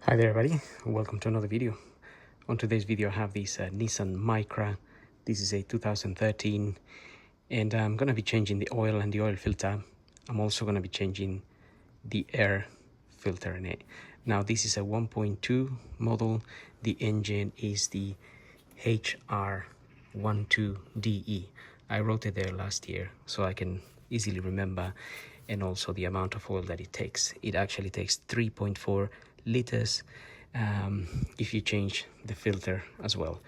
Hi there everybody, welcome to another video. On today's video I have this Nissan Micra. This is a 2013 and I'm going to be changing the oil and the oil filter. I'm also going to be changing the air filter in it. Now this is a 1.2 model. The engine is the HR12DE. I wrote it there last year so I can easily remember, and also the amount of oil that it takes. It actually takes 3.4 liters if you change the filter as well.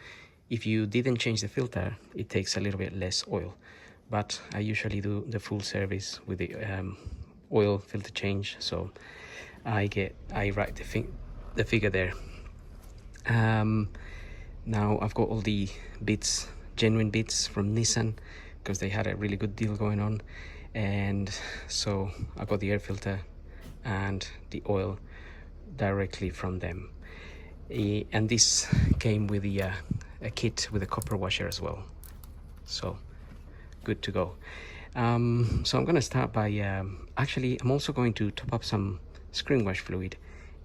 If you didn't change the filter, it takes a little bit less oil, but I usually do the full service with the oil filter change, so I write the figure there. Now I've got all the bits, genuine bits from Nissan, because they had a really good deal going on, and so I got the air filter and the oil directly from them. And this came with a kit with a copper washer as well, so good to go. So I'm going to start by actually I'm also going to top up some screen wash fluid,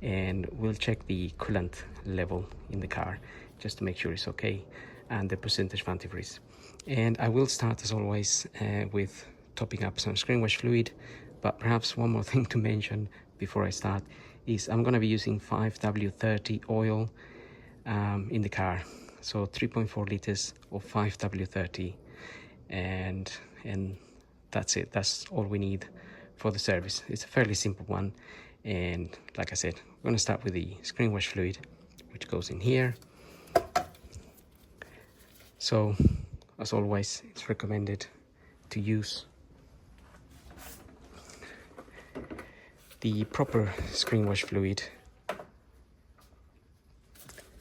and we'll check the coolant level in the car just to make sure it's okay, and the percentage of antifreeze. And I will start as always with topping up some screen wash fluid, but perhaps one more thing to mention before I start is I'm going to be using 5W30 oil in the car, so 3.4 liters of 5W30, and that's it. That's all we need for the service. It's a fairly simple one, and like I said, we're going to start with the screen wash fluid, which goes in here. So as always, it's recommended to use the proper screen wash fluid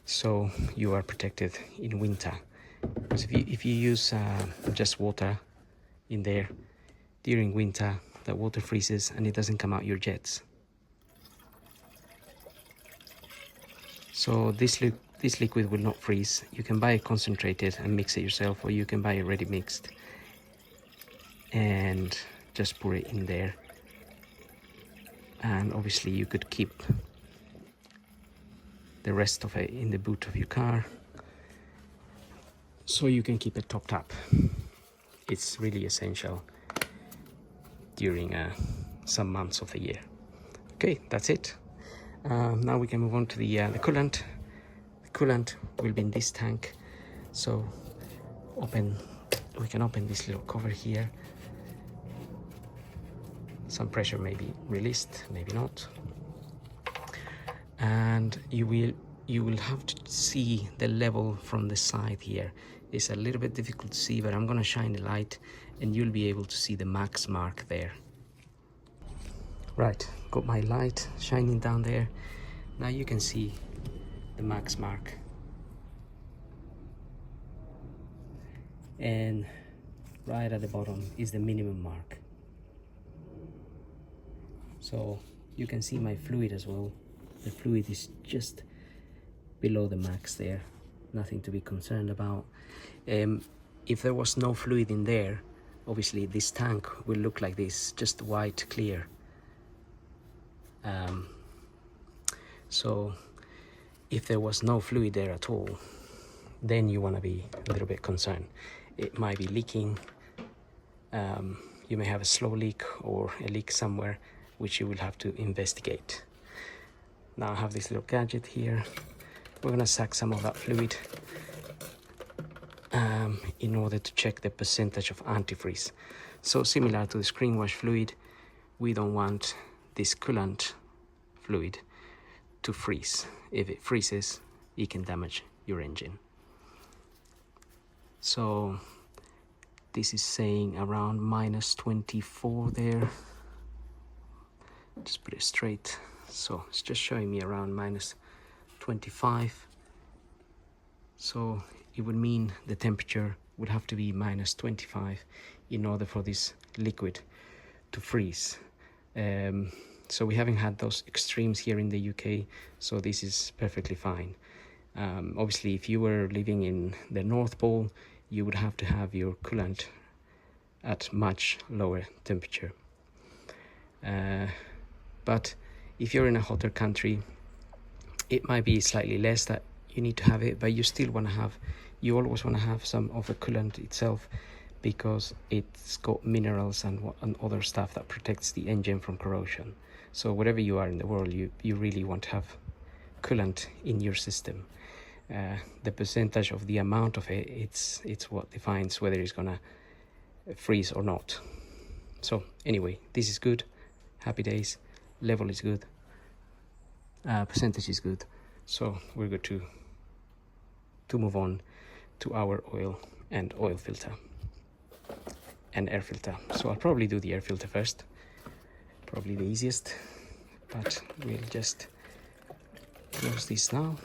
so you are protected in winter. Because if you use just water in there during winter, the water freezes and it doesn't come out your jets. So this liquid will not freeze. You can buy it concentrated and mix it yourself, or you can buy it ready mixed and just pour it in there. And obviously you could keep the rest of it in the boot of your car, so you can keep it topped up. It's really essential during some months of the year. Okay, that's it. Now we can move on to the coolant. The coolant will be in this tank, so we can open this little cover here. Some pressure may be released, maybe not, and you will have to see the level from the side here. It's a little bit difficult to see, but I'm going to shine the light and you'll be able to see the max mark there. Right, got my light shining down there. Now you can see the max mark, and right at the bottom is the minimum mark. So you can see my fluid as well. The fluid is just below the max there, nothing to be concerned about. If there was no fluid in there, obviously this tank will look like this, just white clear. So if there was no fluid there at all, then you want to be a little bit concerned. It might be leaking. You may have a slow leak or a leak somewhere, which you will have to investigate. Now I have this little gadget here. We're gonna suck some of that fluid in order to check the percentage of antifreeze. So similar to the screen wash fluid, we don't want this coolant fluid to freeze. If it freezes, it can damage your engine. So this is saying around -24 there. Just put it straight. So it's just showing me around -25. So it would mean the temperature would have to be -25 in order for this liquid to freeze. So we haven't had those extremes here in the UK, so this is perfectly fine. Obviously, if you were living in the North Pole, you would have to have your coolant at much lower temperature. But if you're in a hotter country, it might be slightly less that you need to have it, but you still want to have, you always want to have some of the coolant itself, because it's got minerals and other stuff that protects the engine from corrosion. So wherever you are in the world, you really want to have coolant in your system. The percentage of the amount of it, it's what defines whether it's gonna freeze or not. So anyway, this is good. Happy days. Level is good. Percentage is good. So we're good to move on to our oil and oil filter and air filter. So I'll probably do the air filter first, probably the easiest, but we'll just close this now.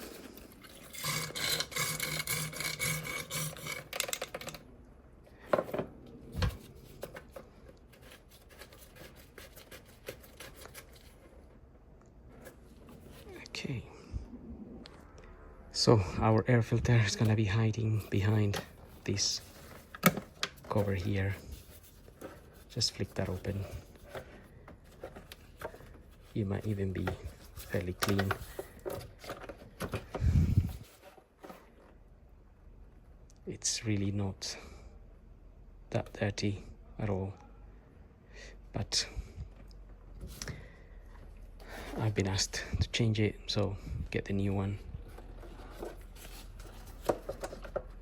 Okay, so our air filter is gonna be hiding behind this cover here. Just flick that open. You might even be fairly clean. It's really not that dirty at all, but I've been asked to change it, so get the new one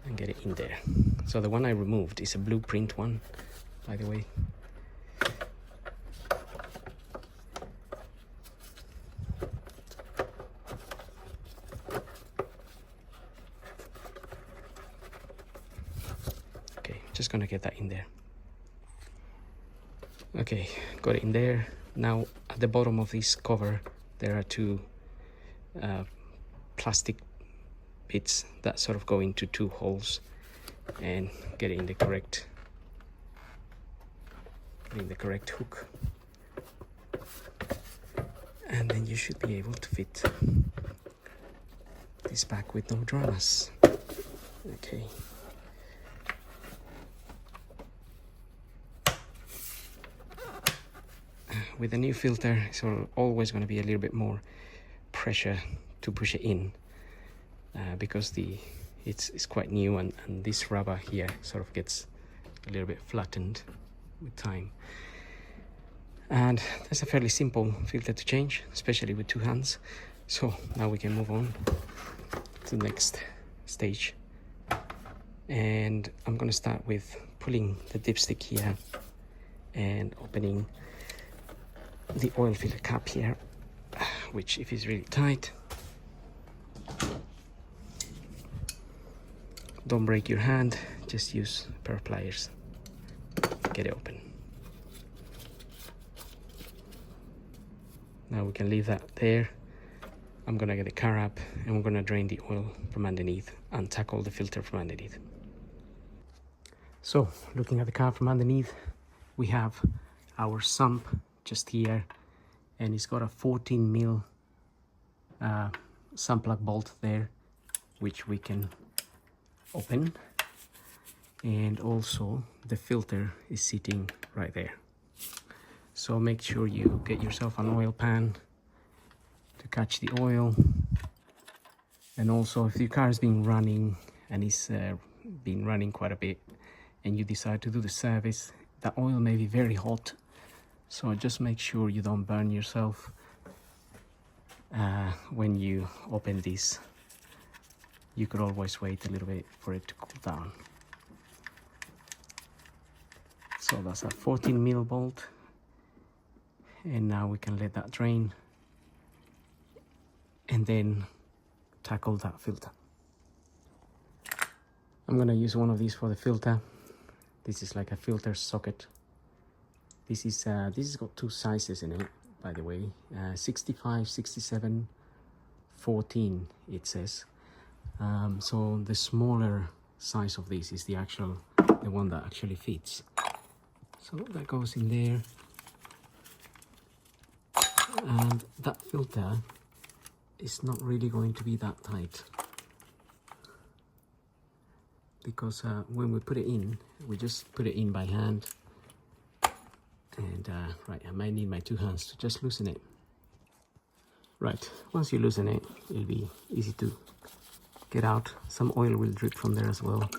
and get it in there. So the one I removed is a blueprint one, by the way. Okay, just gonna get that in there. Okay, got it in there. Now at the bottom of this cover there are two plastic bits that sort of go into two holes, and get it in the correct hook, and then you should be able to fit this back with no dramas. Okay. With the new filter, it's always going to be a little bit more pressure to push it in, because it's quite new, and this rubber here sort of gets a little bit flattened with time. And that's a fairly simple filter to change, especially with two hands. So now we can move on to the next stage, and I'm going to start with pulling the dipstick here and opening the oil filter cap here, which if it's really tight, don't break your hand, just use a pair of pliers, get it open. Now we can leave that there. I'm gonna get the car up and we're gonna drain the oil from underneath and tackle the filter from underneath. So looking at the car from underneath, we have our sump just here, and it's got a 14mm sump plug bolt there, which we can open, and also the filter is sitting right there. So make sure you get yourself an oil pan to catch the oil, and also if your car has been running and it's been running quite a bit and you decide to do the service, the oil may be very hot. So just make sure you don't burn yourself when you open this. You could always wait a little bit for it to cool down. So that's a 14mm bolt, and now we can let that drain and then tackle that filter. I'm gonna use one of these for the filter. This is like a filter socket. This has got two sizes in it, by the way, 65, 67, 14 it says. So the smaller size of this is the one that actually fits. So that goes in there, and that filter is not really going to be that tight, because when we put it in, we just put it in by hand. And right, I might need my two hands to just loosen it. Right, once you loosen it, it'll be easy to get out. Some oil will drip from there as well.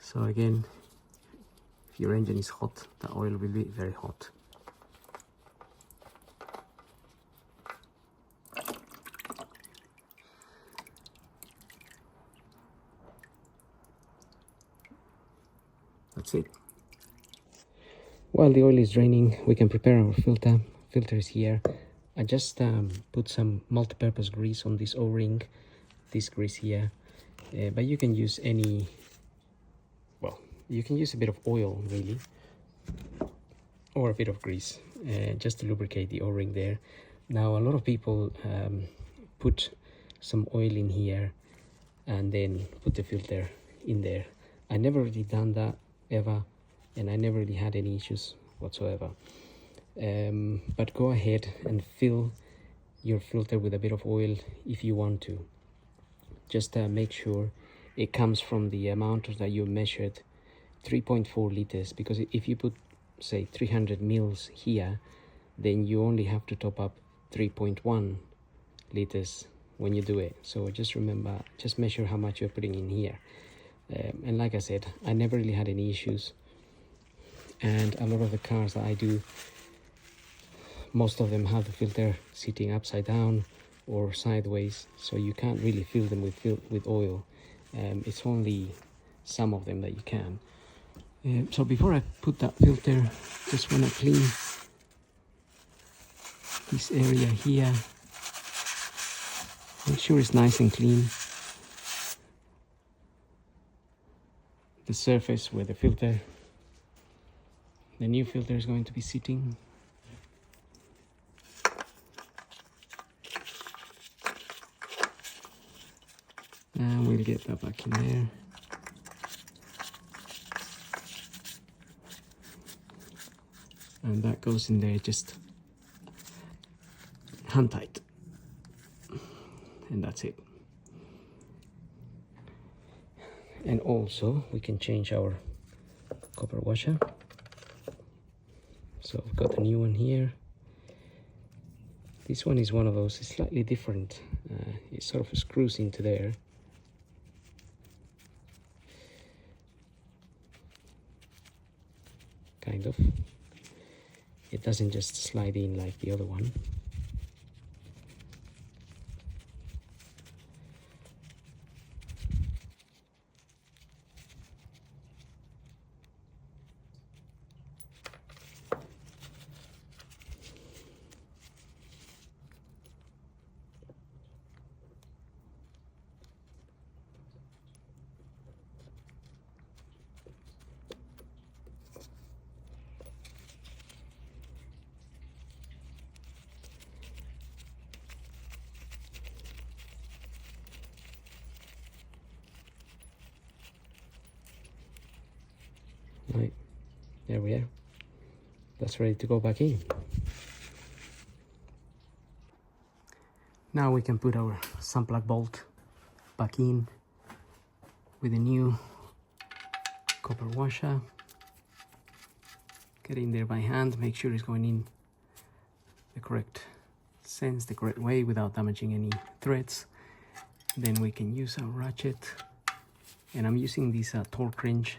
So again, if your engine is hot, the oil will be very hot. That's it. While the oil is draining, we can prepare our filter. Filter is here. I just put some multi-purpose grease on this O-ring, this grease here. But you can use any, well, you can use a bit of oil really, or a bit of grease, just to lubricate the O-ring there. Now a lot of people put some oil in here and then put the filter in there. I never really done that ever, and I never really had any issues whatsoever. But go ahead and fill your filter with a bit of oil if you want to. Just make sure it comes from the amount that you measured, 3.4 liters, because if you put, say, 300 mils here, then you only have to top up 3.1 liters when you do it. So just remember, just measure how much you're putting in here. And like I said, I never really had any issues. And a lot of the cars that I do, most of them have the filter sitting upside down or sideways, so you can't really fill them with oil. It's only some of them that you can. So before I put that filter, just want to clean this area here. Make sure it's nice and clean. The surface where the filter, the new filter, is going to be sitting. And we'll get that back in there. And that goes in there just hand tight. And that's it. And also we can change our copper washer. So I've got a new one here. This one is one of those, it's slightly different. It sort of screws into there. Kind of. It doesn't just slide in like the other one. Right, there we are. That's ready to go back in. Now we can put our sun plug bolt back in with a new copper washer. Get in there by hand, make sure it's going in the correct sense, the correct way, without damaging any threads. Then we can use our ratchet, and I'm using this torque wrench,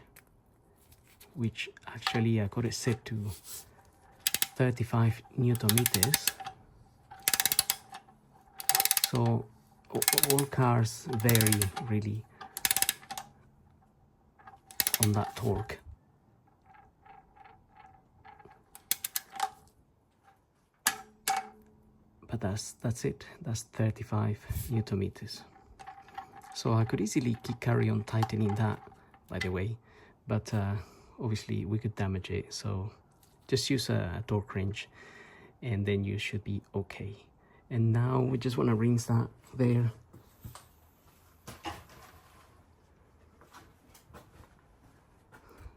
which actually I got it set to 35 Newton meters. So all cars vary really on that torque. But that's it, that's 35 Newton meters. So I could easily carry on tightening that, by the way, but obviously we could damage it, so just use a torque wrench and then you should be okay. And now we just want to rinse that there.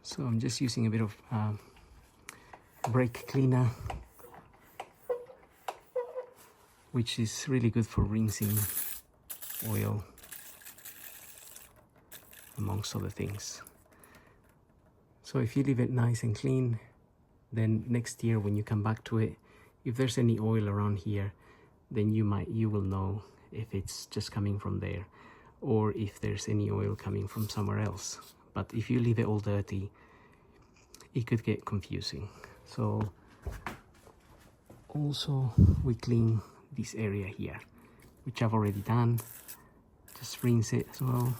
So I'm just using a bit of brake cleaner, which is really good for rinsing oil, amongst other things. So if you leave it nice and clean, then next year when you come back to it, if there's any oil around here, then you will know if it's just coming from there or if there's any oil coming from somewhere else. But if you leave it all dirty, it could get confusing. So also we clean this area here, which I've already done. Just rinse it as well,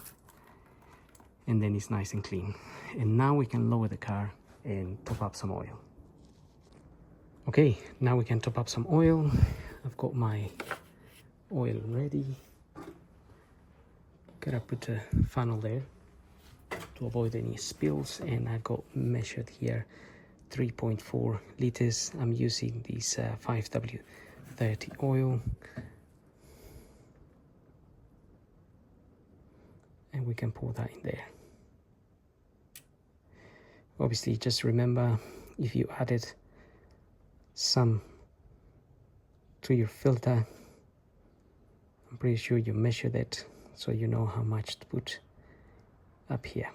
and then it's nice and clean. And now we can lower the car and top up some oil. Okay, now we can top up some oil. I've got my oil ready. Gotta put a funnel there to avoid any spills, and I've got measured here 3.4 liters. I'm using this 5W30 oil, and we can pour that in there. Obviously, just remember, if you added some to your filter, I'm pretty sure you measured it, so you know how much to put up here.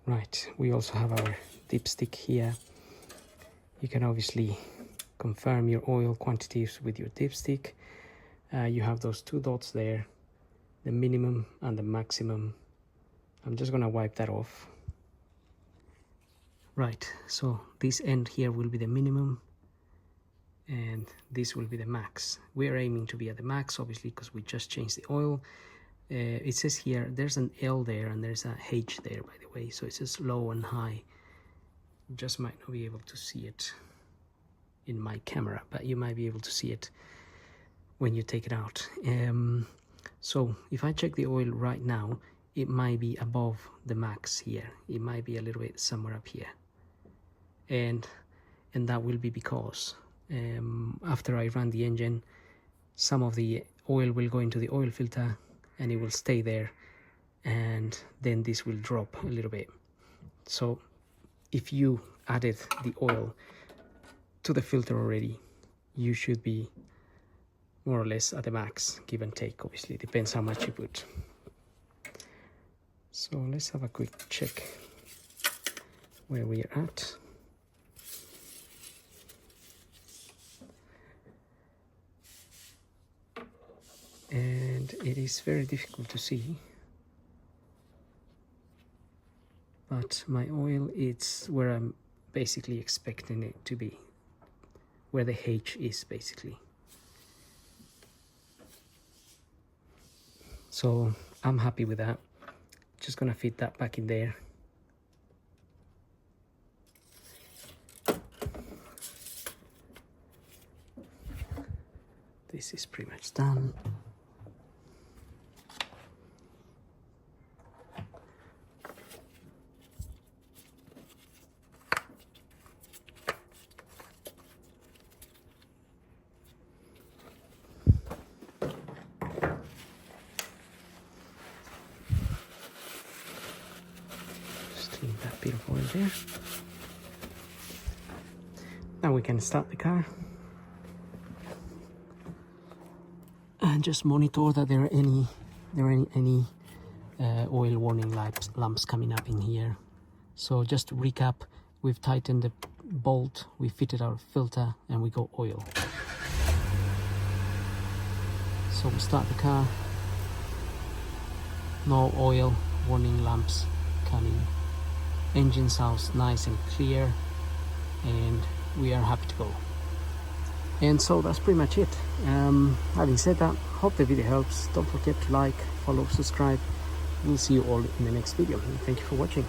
Right, we also have our dipstick here. You can obviously confirm your oil quantities with your dipstick. You have those two dots there, the minimum and the maximum. I'm just gonna wipe that off. Right, so this end here will be the minimum and this will be the max. We're aiming to be at the max, obviously, because we just changed the oil. It says here, there's an L there and there's a H there, by the way, so it says low and high. You just might not be able to see it in my camera, but you might be able to see it when you take it out. So if I check the oil right now, it might be above the max here. It might be a little bit somewhere up here, and that will be because after I run the engine, some of the oil will go into the oil filter and it will stay there, and then this will drop a little bit. So if you added the oil to the filter already, you should be more or less at the max, give and take. Obviously depends how much you put. So let's have a quick check where we are at. And it is very difficult to see, but my oil, it's where I'm basically expecting it to be, where the H is basically. So I'm happy with that. Just gonna fit that back in there. This is pretty much done. That bit of oil there. Now we can start the car and just monitor that there are any oil warning lamps coming up in here. So just to recap, we've tightened the bolt, we fitted our filter, and we got oil. So we start the car, no oil warning lamps coming. Engine sounds nice and clear, and we are happy to go. And so that's pretty much it. Having said that, hope the video helps. Don't forget to like, follow, subscribe. We'll see you all in the next video. Thank you for watching.